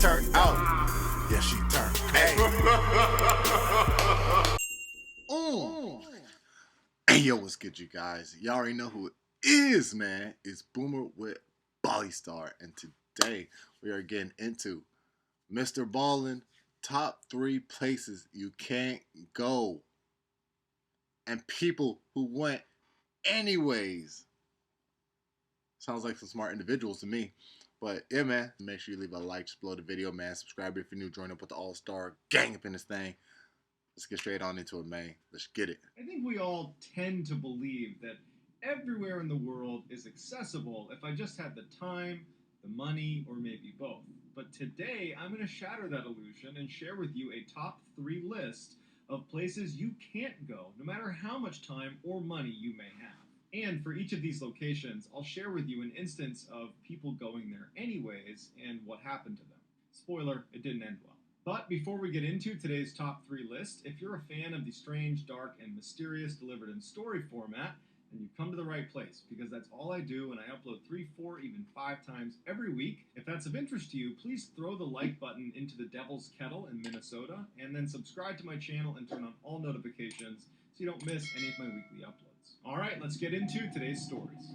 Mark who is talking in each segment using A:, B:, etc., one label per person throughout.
A: turned out. Yeah, she turned. Hey. Hey, yo, what's good, you guys? Y'all already know who it is, man. It's Boomer with Star, and today we are getting into Mr. Ballen top 3 places you can't go, and people who went anyways. Sounds like some smart individuals to me. But yeah, man, make sure you leave a like, just below the video, man. Subscribe if you're new, join up with the All-Star gang up in this thing. Let's get straight on into it, man. Let's get it.
B: I think we all tend to believe that everywhere in the world is accessible if I just had the time, the money, or maybe both. But today, I'm going to shatter that illusion and share with you a top 3 list of places you can't go, no matter how much time or money you may have. And for each of these locations, I'll share with you an instance of people going there anyways and what happened to them. Spoiler, it didn't end well. But before we get into today's top 3 list, if you're a fan of the strange, dark, and mysterious delivered in story format, then you've come to the right place, because that's all I do, and I upload 3, 4, even 5 times every week. If that's of interest to you, please throw the like button into the Devil's Kettle in Minnesota, and then subscribe to my channel and turn on all notifications so you don't miss any of my weekly uploads. All right, let's get into today's stories.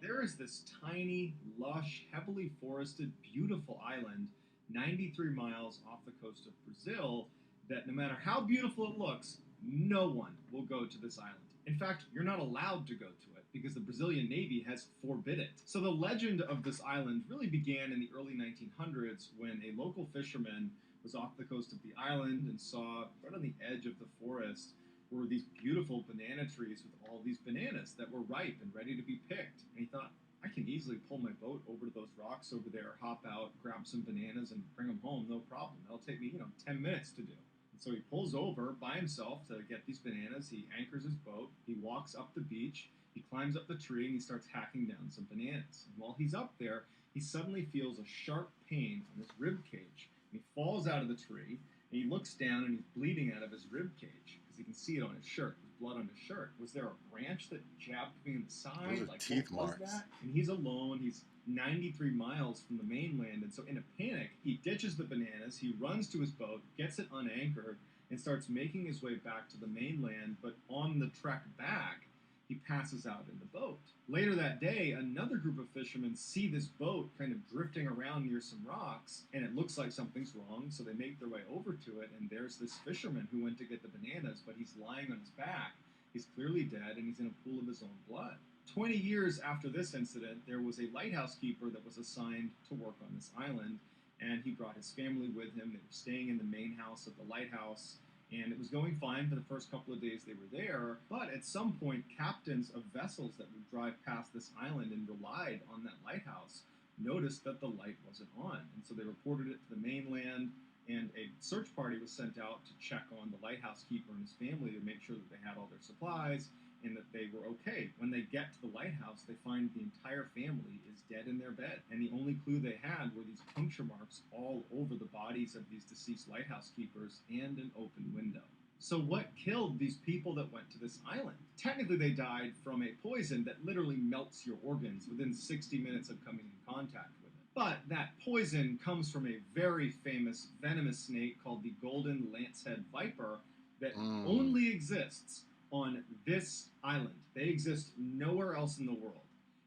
B: There is this tiny, lush, heavily forested, beautiful island 93 miles off the coast of Brazil that no matter how beautiful it looks, no one will go to this island. In fact, you're not allowed to go to it because the Brazilian Navy has forbid it. So the legend of this island really began in the early 1900s when a local fisherman was off the coast of the island and saw right on the edge of the forest were these beautiful banana trees with all these bananas that were ripe and ready to be picked. And he thought, I can easily pull my boat over to those rocks over there, hop out, grab some bananas, and bring them home, no problem. That'll take me, 10 minutes to do. And so he pulls over by himself to get these bananas. He anchors his boat. He walks up the beach. He climbs up the tree, and he starts hacking down some bananas. And while he's up there, he suddenly feels a sharp pain on his rib cage. And he falls out of the tree, and he looks down, and he's bleeding out of his rib cage. You can see it on his shirt. There's blood on his shirt. Was there a branch that jabbed me in the side?
A: Those are teeth marks.
B: That? And he's alone. He's 93 miles from the mainland. And so in a panic, he ditches the bananas. He runs to his boat, gets it unanchored, and starts making his way back to the mainland. But on the trek back, he passes out in the boat. Later that day, another group of fishermen see this boat kind of drifting around near some rocks, and it looks like something's wrong, so they make their way over to it, and there's this fisherman who went to get the bananas, but he's lying on his back. He's clearly dead, and he's in a pool of his own blood. 20 years after this incident, there was a lighthouse keeper that was assigned to work on this island, and he brought his family with him. They were staying in the main house of the lighthouse, and it was going fine for the first couple of days they were there, but at some point, captains of vessels that would drive past this island and relied on that lighthouse noticed that the light wasn't on, and so they reported it to the mainland, and a search party was sent out to check on the lighthouse keeper and his family to make sure that they had all their supplies and that they were okay. When they get to the lighthouse, they find the entire family is dead in their bed, and the only clue they had were these puncture marks all over the bodies of these deceased lighthouse keepers and an open window. So what killed these people that went to this island? Technically, they died from a poison that literally melts your organs within 60 minutes of coming in contact with it. But that poison comes from a very famous venomous snake called the golden lancehead viper that only exists on this island. They exist nowhere else in the world.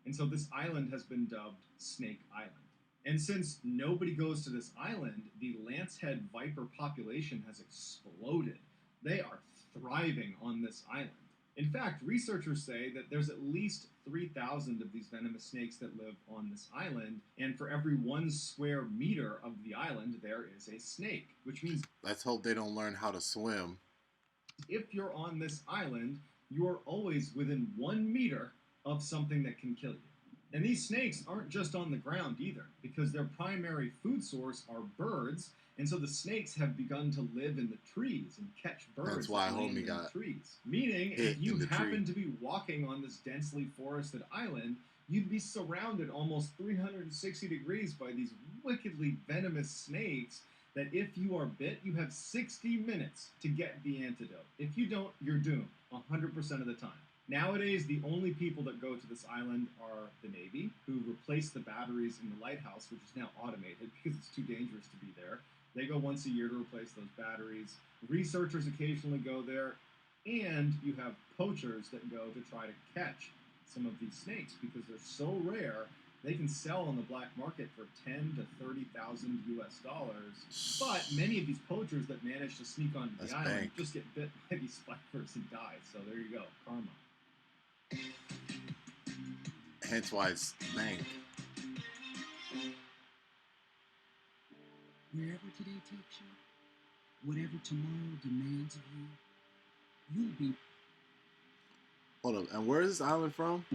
B: And so this island has been dubbed Snake Island. And since nobody goes to this island, the lancehead viper population has exploded. They are thriving on this island. In fact, researchers say that there's at least 3,000 of these venomous snakes that live on this island, and for every 1 square meter of the island, there is a snake, which means
A: let's hope they don't learn how to swim.
B: If you're on this island, you are always within 1 meter of something that can kill you. And these snakes aren't just on the ground either, because their primary food source are birds, and so the snakes have begun to live in the trees and catch birds.
A: That's why homie
B: in
A: got
B: the trees. Meaning, if you happen to be walking on this densely forested island, you'd be surrounded almost 360 degrees by these wickedly venomous snakes that if you are bit, you have 60 minutes to get the antidote. If you don't, you're doomed 100% of the time. Nowadays, the only people that go to this island are the Navy, who replace the batteries in the lighthouse, which is now automated because it's too dangerous to be there. They go once a year to replace those batteries. Researchers occasionally go there, and you have poachers that go to try to catch some of these snakes because they're so rare. They can sell on the black market for 10 to 30,000 US dollars. But many of these poachers that manage to sneak onto the island just get bit by these spiders and die. So there you go, karma.
A: Hence why it's bank.
C: Wherever today takes you, whatever tomorrow demands of you, you'll be.
A: Hold up, and where is this island from?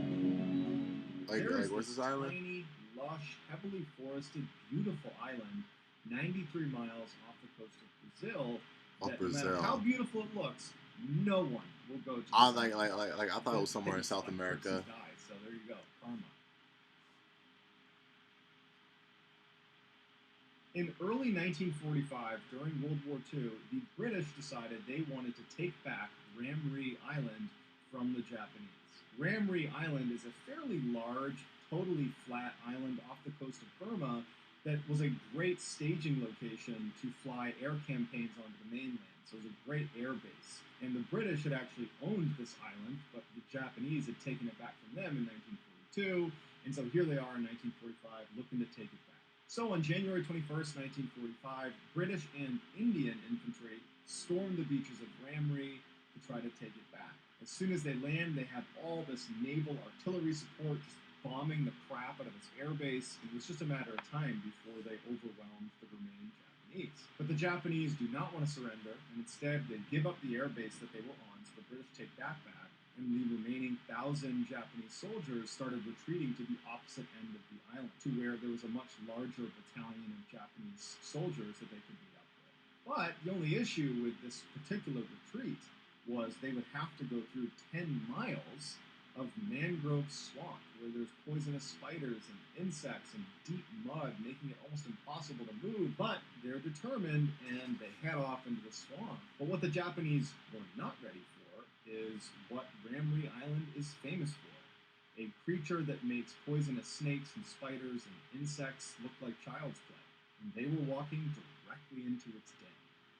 A: Like where's this island?
B: Tiny, lush, heavily forested, beautiful island, 93 miles off the coast of Brazil. No matter how beautiful it looks, no one will go to.
A: I thought it was somewhere in South America.
B: So there you go, karma. In early 1945, during World War II, the British decided they wanted to take back Ramree Island from the Japanese. Ramree Island is a fairly large, totally flat island off the coast of Burma that was a great staging location to fly air campaigns onto the mainland. So it was a great air base. And the British had actually owned this island, but the Japanese had taken it back from them in 1942. And so here they are in 1945 looking to take it back. So on January 21st, 1945, British and Indian infantry stormed the beaches of Ramree to try to take it back. As soon as they land, they have all this naval artillery support just bombing the crap out of this airbase. It was just a matter of time before they overwhelmed the remaining Japanese. But the Japanese do not want to surrender, and instead they give up the airbase that they were on, so the British take that back, and the remaining 1,000 Japanese soldiers started retreating to the opposite end of the island, to where there was a much larger battalion of Japanese soldiers that they could meet up with. But the only issue with this particular retreat was they would have to go through 10 miles of mangrove swamp where there's poisonous spiders and insects and deep mud, making it almost impossible to move. But they're determined and they head off into the swamp. But what the Japanese were not ready for is what Ramree Island is famous for. A creature that makes poisonous snakes and spiders and insects look like child's play. And they were walking directly into its den.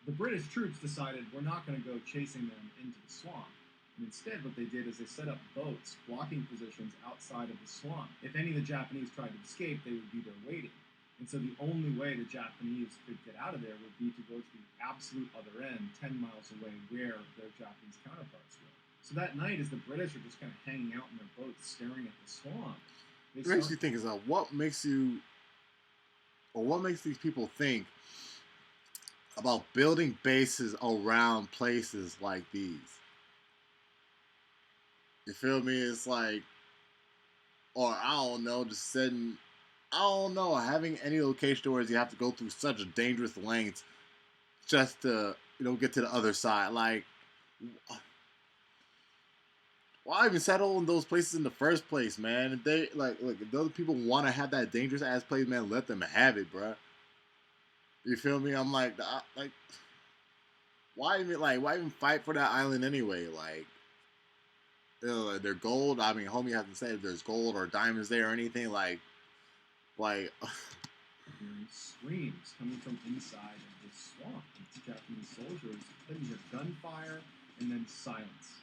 B: The British troops decided we're not going to go chasing them into the swamp. And instead, what they did is they set up boats, blocking positions outside of the swamp. If any of the Japanese tried to escape, they would be there waiting. And so the only way the Japanese could get out of there would be to go to the absolute other end, 10 miles away, where their Japanese counterparts were. So that night, as the British are just kind of hanging out in their boats, staring at the swamp,
A: it makes you think is what makes these people think about building bases around places like these. You feel me? It's like, or I don't know, just setting, I don't know, having any location where you have to go through such a dangerous lengths just to, get to the other side. Like, why even settle in those places in the first place, man? If they, look, if the other people want to have that dangerous ass place, man, let them have it, bruh. You feel me? I'm like, why even fight for that island anyway? Like, they're gold. I mean, homie hasn't said if there's gold or diamonds there or anything. Like,
B: hearing screams coming from inside of this swamp. It's Japanese soldiers. Then you hear gunfire and then silence,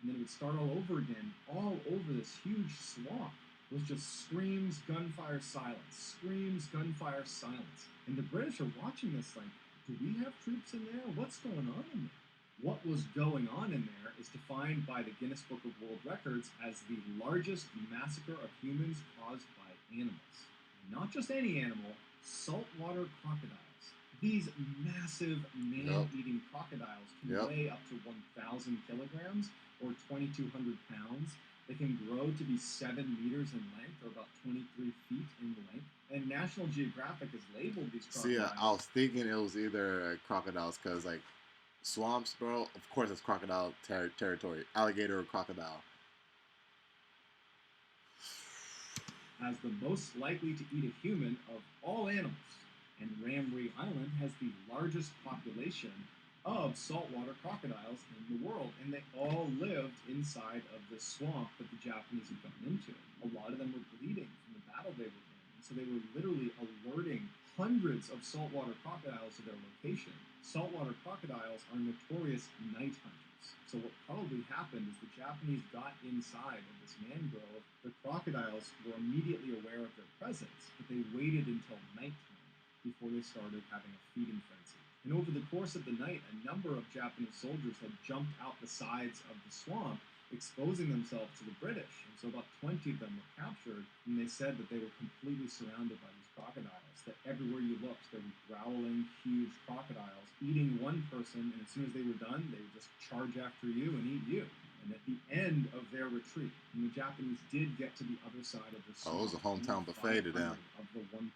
B: and then it would start all over again, all over this huge swamp. It was just screams, gunfire, silence. Screams, gunfire, silence. And the British are watching this like, do we have troops in there? What's going on in there? What was going on in there is defined by the Guinness Book of World Records as the largest massacre of humans caused by animals. Not just any animal, saltwater crocodiles. These massive man-eating crocodiles can weigh up to 1,000 kilograms or 2,200 pounds. They can grow to be 7 meters in length, or about 23 feet in length. And National Geographic has labeled these crocodiles.
A: See, I was thinking it was either crocodiles, because, like, swamps, bro, of course it's crocodile territory. Alligator or crocodile.
B: As the most likely to eat a human of all animals. And Ramree Island has the largest population of saltwater crocodiles in the world, and they all lived inside of the swamp that the Japanese had gone into. A lot of them were bleeding from the battle they were in, and so they were literally alerting hundreds of saltwater crocodiles to their location. Saltwater crocodiles are notorious night hunters. So what probably happened is the Japanese got inside of this mangrove. The crocodiles were immediately aware of their presence, but they waited until nighttime before they started having a feeding frenzy. And over the course of the night, a number of Japanese soldiers had jumped out the sides of the swamp, exposing themselves to the British. And so about 20 of them were captured, and they said that they were completely surrounded by these crocodiles, that everywhere you looked, there were growling, huge crocodiles eating one person, and as soon as they were done, they would just charge after you and eat you. And at the end of their retreat, when the Japanese did get to the other side of the swamp,
A: Oh, it was a hometown buffet to them.
B: of the 1,000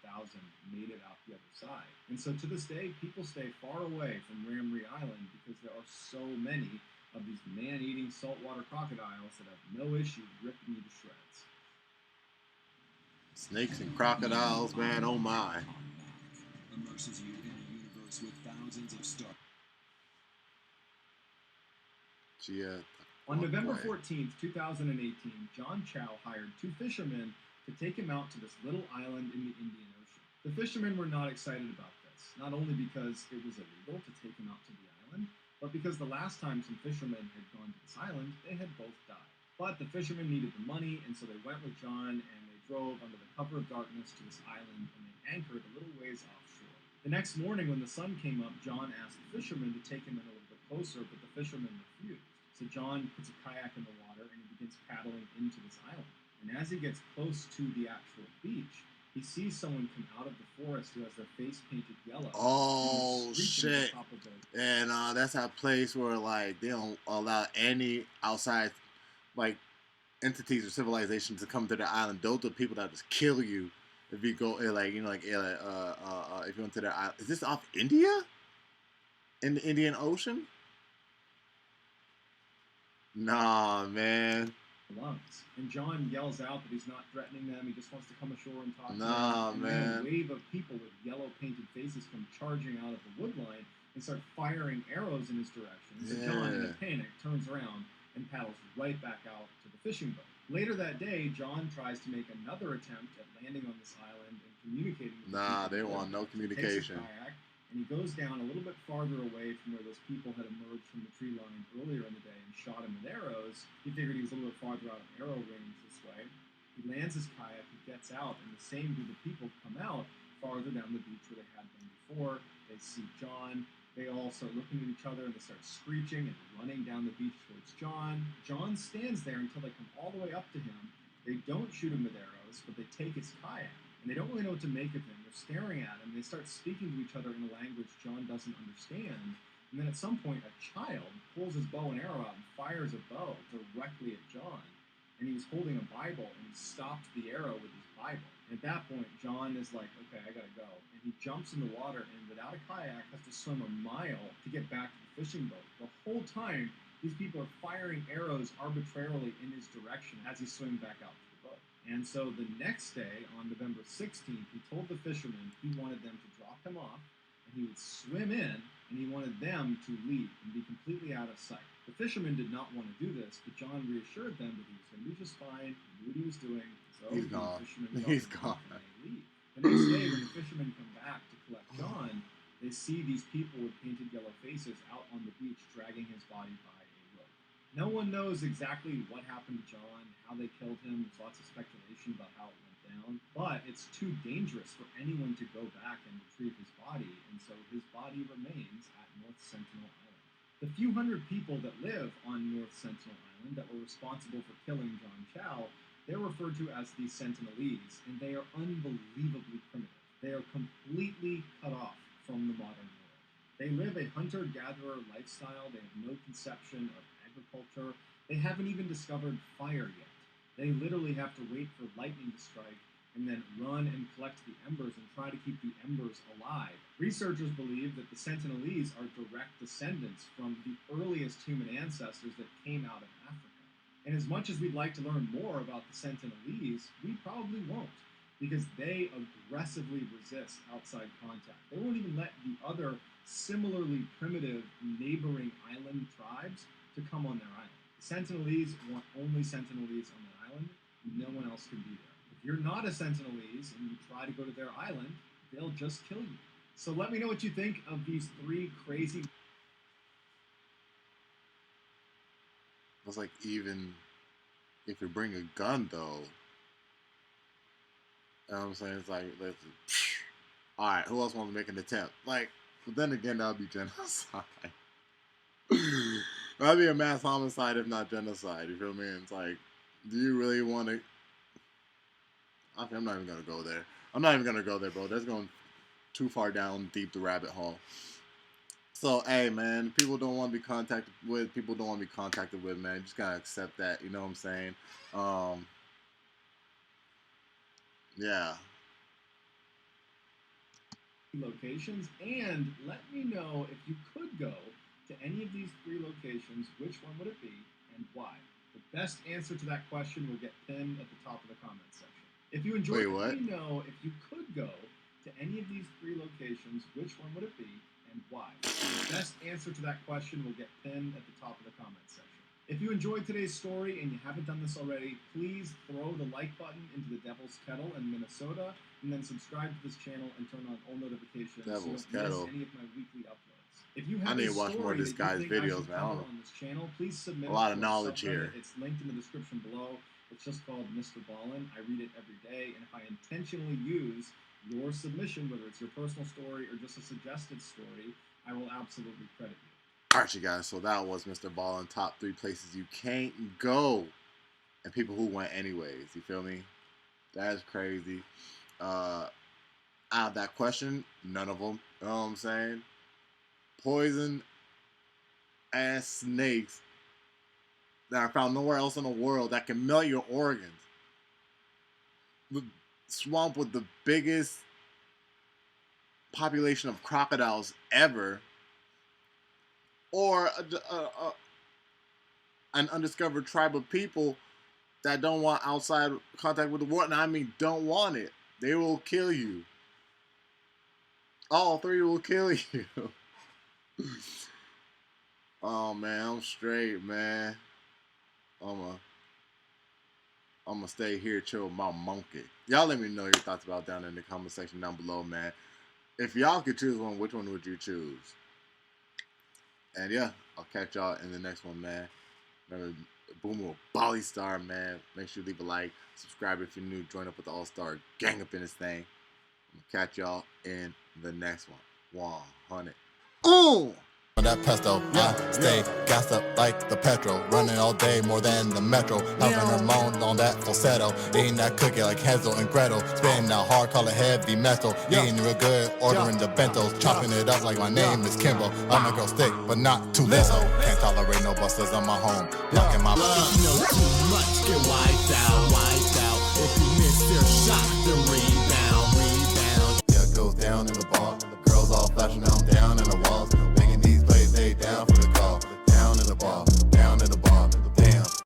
B: made it out the other side. And so to this day, people stay far away from Ramree Island because there are so many of these man-eating saltwater crocodiles that have no issue ripping you to shreds.
A: Snakes and crocodiles, man, oh my.
C: Immerses you in a universe with thousands of stars.
A: Yeah.
B: On November 14th, 2018, John Chow hired two fishermen to take him out to this little island in the Indian Ocean. The fishermen were not excited about this, not only because it was illegal to take him out to the island, but because the last time some fishermen had gone to this island, they had both died. But the fishermen needed the money, and so they went with John, and they drove under the cover of darkness to this island, and they anchored a little ways offshore. The next morning, when the sun came up, John asked the fishermen to take him in a little bit closer, but the fishermen refused. So John puts a kayak in the water, and he begins paddling into this island. And as he gets close to the actual beach, he sees someone come out of the forest who has their face painted yellow.
A: Oh, shit. And that's that place where, like, they don't allow any outside, like, entities or civilizations to come to the island. Those are the people that just kill you if you go, like, you know, like, if you went to their island. Is this off India? In the Indian Ocean? Nah, man.
B: Lungs. And John yells out that he's not threatening them. He just wants to come ashore and talk to them.
A: Nah,
B: And
A: man.
B: then a wave of people with yellow painted faces come charging out of the wood line and start firing arrows in his direction. So John, in a panic, turns around and paddles right back out to the fishing boat. Later that day, John tries to make another attempt at landing on this island and communicating with
A: Nah,
B: the
A: they
B: people.
A: want no
B: He takes his
A: communication.
B: kayak, and he goes down a little bit farther away from where those people had emerged from the tree line earlier in the day and shot him with arrows. He figured he was a little bit farther out of arrow range this way. He lands his kayak, he gets out, and the same group of people come out farther down the beach where they had been before. They see John. They all start looking at each other, and they start screeching and running down the beach towards John. John stands there until they come all the way up to him. They don't shoot him with arrows, but they take his kayak. And they don't really know what to make of him. They're staring at him. They start speaking to each other in a language John doesn't understand. And then at some point, a child pulls his bow and arrow out and fires a bow directly at John. And he was holding a Bible, and he stopped the arrow with his Bible. And at that point, John is like, okay, I gotta go. And he jumps in the water, and without a kayak, has to swim a mile to get back to the fishing boat. The whole time, these people are firing arrows arbitrarily in his direction as he's swimming back out to the boat. And so the next day, on November 16th, he told the fishermen he wanted them to drop him off, and he would swim in, and he wanted them to leave and be completely out of sight. The fishermen did not want to do this, but John reassured them that he was going to be just fine, he knew what he was doing, so
A: He's gone.
B: the fishermen
A: He's
B: gone.
A: gone.
B: And they leave. The next day, when the fishermen come back to collect John, they see these people with painted yellow faces out on the beach dragging his body by a rope. No one knows exactly what happened to John, how they killed him. There's lots of speculation about how it went down, but it's too dangerous for anyone to go back and retrieve his body, and so his body remains at North Sentinel Island. The few hundred people that live on North Sentinel Island that were responsible for killing John Chow, they're referred to as the Sentinelese, and they are unbelievably primitive. They are completely cut off from the modern world. They live a hunter-gatherer lifestyle. They have no conception of agriculture. They haven't even discovered fire yet. They literally have to wait for lightning to strike and then run and collect the embers and try to keep the embers alive. Researchers believe that the Sentinelese are direct descendants from the earliest human ancestors that came out of Africa. And as much as we'd like to learn more about the Sentinelese, we probably won't. because they aggressively resist outside contact. They won't even let the other similarly primitive neighboring island tribes to come on their island. The Sentinelese want only Sentinelese on their island. No one else can be there. If you're not a Sentinelese and you try to go to their island, they'll just kill you. So let me know what you think of these 3 crazy...
A: It's like, even if you bring a gun, though, you know what I'm saying? It's like, all right, who else wants to make an attempt? Like, but then again, that would be genocide. That'd be a mass homicide, if not genocide. You feel me? It's like, do you really want to? Okay, I'm not even gonna go there. I'm not even gonna go there, bro. That's going too far down deep the rabbit hole. So, hey, man, people don't want to be contacted with. People don't want to be contacted with, man. You just gotta accept that. You know what I'm saying? Yeah.
B: Locations, and let me know if you could go to any of these 3 locations, which one would it be and why? The best answer to that question will get pinned at the top of the comment section. If you enjoyed it, let me know if you could go to any of these 3 locations, which one would it be and why? The best answer to that question will get pinned at the top of the comment section. If you enjoyed today's story and you haven't done this already, please throw the like button into the Devil's Kettle in Minnesota, and then subscribe to this channel and turn on all notifications so you don't miss any of my weekly uploads. If you have
A: I need to watch more of this guy's videos, man.
B: on this channel, please submit
A: a lot of knowledge here.
B: It's linked in the description below. It's just called Mr. Ballen. I read it every day, and if I intentionally use your submission, whether it's your personal story or just a suggested story, I will absolutely credit you.
A: Alright, you guys, so that was Mr. Ballen, top 3 places you can't go, and people who went anyways. You feel me? That's crazy. Out of that question, none of them. You know what I'm saying? Poison ass snakes that are found nowhere else in the world that can melt your organs. The swamp with the biggest population of crocodiles ever. Or an undiscovered tribe of people that don't want outside contact with the world. And I mean, don't want it. They will kill you. All 3 will kill you. Oh, man, I'm straight, man. I'm gonna stay here, chill with my monkey. Y'all let me know your thoughts about down in the comment section down below, man. If y'all could choose one, which one would you choose? And yeah, I'll catch y'all in the next one, man. Remember, Boomer Bali Star, man. Make sure you leave a like, subscribe if you're new, join up with the All-Star gang up in this thing. I'm gonna catch y'all in the next one. 100. Ooh!
D: On that pesto, I stay gassed up like the petrol. Running all day more than the metro. Having her moan on that falsetto. Eating that cookie like Hansel and Gretel. Spitting out hard, call it heavy metal. Eating real good, ordering the bentos. Chopping it up like my name is Kimbo. I'm a girl stick, but not too little. Can't tolerate no busters on my home. Locking my
E: love, know too much, get wiped out. If you miss their shot, then read